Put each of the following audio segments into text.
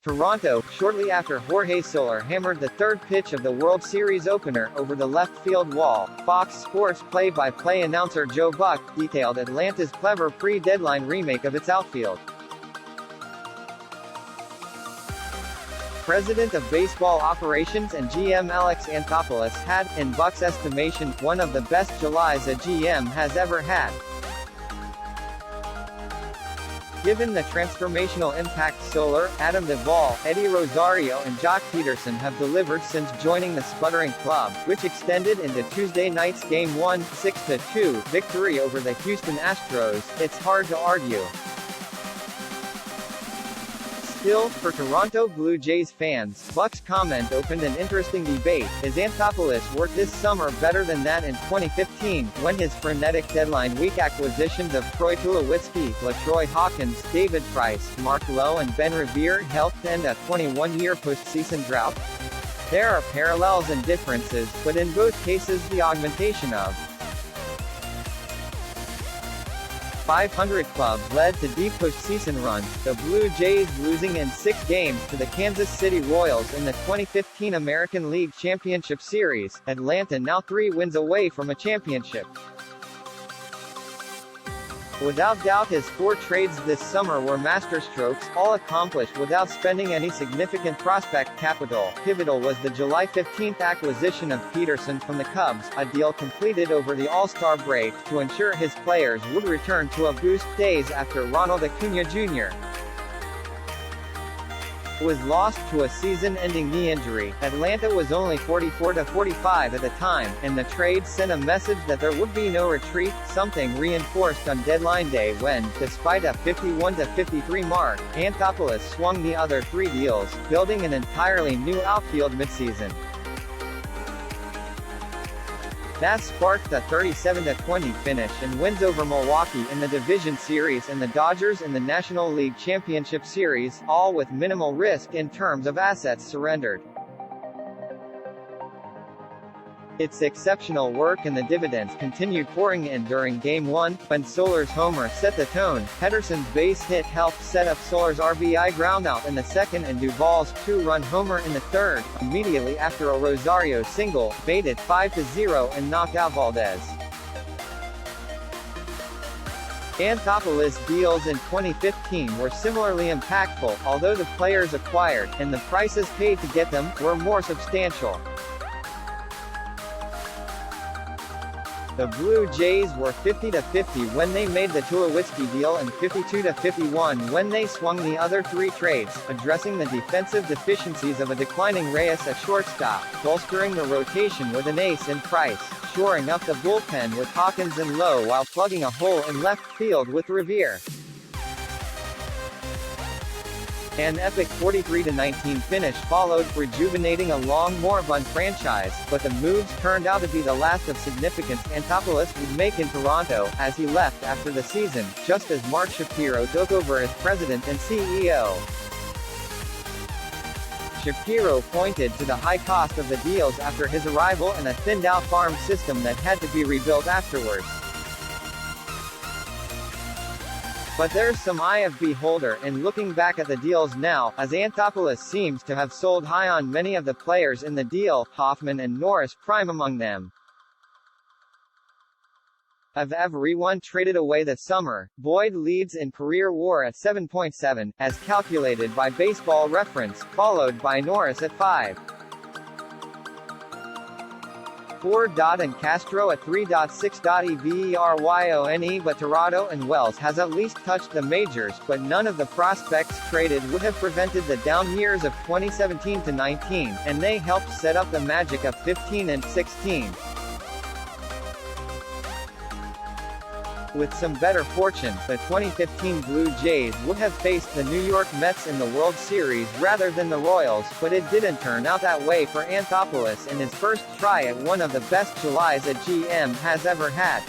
Toronto, shortly after Jorge Soler hammered the third pitch of the World Series opener over the left field wall. Fox Sports play-by-play announcer Joe Buck detailed Atlanta's clever pre-deadline remake of its outfield. President of Baseball Operations and GM Alex Anthopoulos had, in Buck's estimation, one of the best Julys a GM has ever had. Given the transformational impact Soler, Adam Duvall, Eddie Rosario and Joc Pederson have delivered since joining the sputtering club, which extended into Tuesday night's Game 1, 6-2 victory over the Houston Astros, it's hard to argue. Still, for Toronto Blue Jays fans, Buck's comment opened an interesting debate. Is Anthopoulos worked this summer better than that in 2015, when his frenetic deadline week acquisitions of Troy Tulowitzki, LaTroy Hawkins, David Price, Mark Lowe and Ben Revere helped end a 21-year postseason drought? There are parallels and differences, but in both cases the augmentation of 500 clubs led to deep postseason runs, the Blue Jays losing in 6 games to the Kansas City Royals in the 2015 American League Championship Series. Atlanta now 3 wins away from a championship. Without doubt his 4 trades this summer were masterstrokes, all accomplished without spending any significant prospect capital. Pivotal was the July 15 acquisition of Pederson from the Cubs, a deal completed over the All-Star break, to ensure his players would return to a boost days after Ronald Acuna Jr. was lost to a season-ending knee injury. Atlanta was only 44-45 at the time, and the trade sent a message that there would be no retreat, something reinforced on deadline day when, despite a 51-53 mark, Anthopoulos swung the other 3 deals, building an entirely new outfield midseason. That sparked a 37-20 finish and wins over Milwaukee in the Division Series and the Dodgers in the National League Championship Series, all with minimal risk in terms of assets surrendered. Its exceptional work and the dividends continued pouring in during Game 1, when Soler's homer set the tone. Pederson's base hit helped set up Soler's RBI groundout in the second and Duvall's 2-run homer in the third, immediately after a Rosario single, made it 5-0 and knocked out Valdez. Anthopoulos deals in 2015 were similarly impactful, although the players acquired, and the prices paid to get them, were more substantial. The Blue Jays were 50-50 when they made the Tulowitzki deal and 52-51 when they swung the other 3 trades, addressing the defensive deficiencies of a declining Reyes at shortstop, bolstering the rotation with an ace in Price, shoring up the bullpen with Hawkins and Lowe while plugging a hole in left field with Revere. An epic 43-19 finish followed, rejuvenating a long moribund franchise, but the moves turned out to be the last of significance Anthopoulos would make in Toronto, as he left after the season, just as Mark Shapiro took over as president and CEO. Shapiro pointed to the high cost of the deals after his arrival and a thinned-out farm system that had to be rebuilt afterwards. But there's some eye of beholder in looking back at the deals now, as Anthopoulos seems to have sold high on many of the players in the deal, Hoffman and Norris prime among them. Of everyone traded away this summer, Boyd leads in career WAR at 7.7, as calculated by Baseball Reference, followed by Norris at 5. 4. And Castro at 3.6. EVERYONE but Tirado and Wells has at least touched the majors, but none of the prospects traded would have prevented the down years of 2017-19, and they helped set up the magic of 15 and 16. With some better fortune, the 2015 Blue Jays would have faced the New York Mets in the World Series rather than the Royals, but it didn't turn out that way for Anthopoulos in his first try at one of the best Julys a GM has ever had.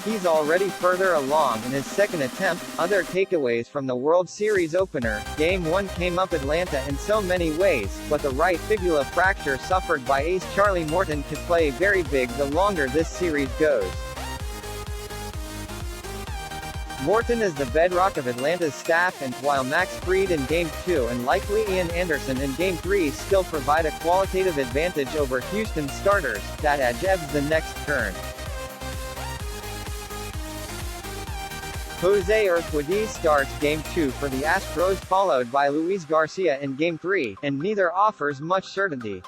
He's already further along in his second attempt. Other takeaways from the World Series opener: Game 1 came up Atlanta in so many ways, but the right fibula fracture suffered by ace Charlie Morton could play very big the longer this series goes. Morton is the bedrock of Atlanta's staff and, while Max Fried in Game 2 and likely Ian Anderson in Game 3 still provide a qualitative advantage over Houston starters, that edge ebbs the next turn. Jose Urquidy starts Game 2 for the Astros followed by Luis Garcia in Game 3, and neither offers much certainty.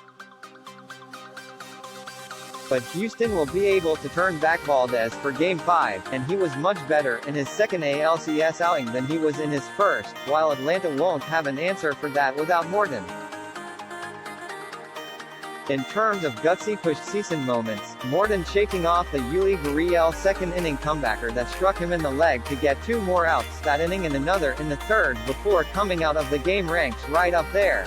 But Houston will be able to turn back Valdez for Game 5, and he was much better in his second ALCS outing than he was in his first, while Atlanta won't have an answer for that without Morton. In terms of gutsy postseason moments, Morton shaking off the Yuli Gurriel second-inning comebacker that struck him in the leg to get 2 more outs that inning and another in the third before coming out of the game ranks right up there.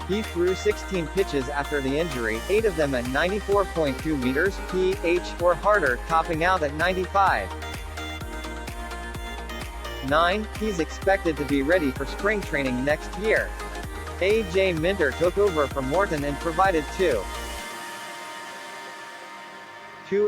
He threw 16 pitches after the injury, 8 of them at 94.2 meters (ph) or harder, topping out at 95.9. He's expected to be ready for spring training next year. A.J. Minter took over from Morton and provided 2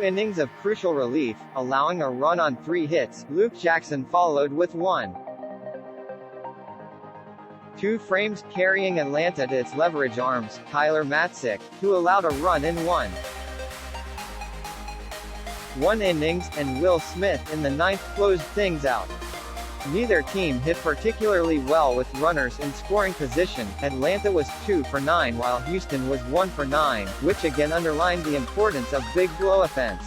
innings of crucial relief, allowing a run on 3 hits. Luke Jackson followed with 1-2 frames, carrying Atlanta to its leverage arms, Tyler Matzek, who allowed a run in 1 innings, and Will Smith in the 9th closed things out. Neither team hit particularly well with runners in scoring position. Atlanta was 2 for 9 while Houston was 1 for 9, which again underlined the importance of big blow offense.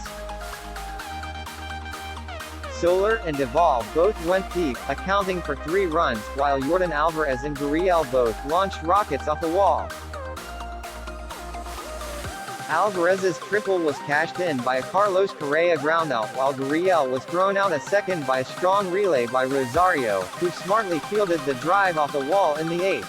Soler and Duvall both went deep, accounting for 3 runs, while Yordan Alvarez and Gurriel both launched rockets off the wall. Alvarez's triple was cashed in by a Carlos Correa groundout while Gurriel was thrown out a second by a strong relay by Rosario, who smartly fielded the drive off the wall in the 8th.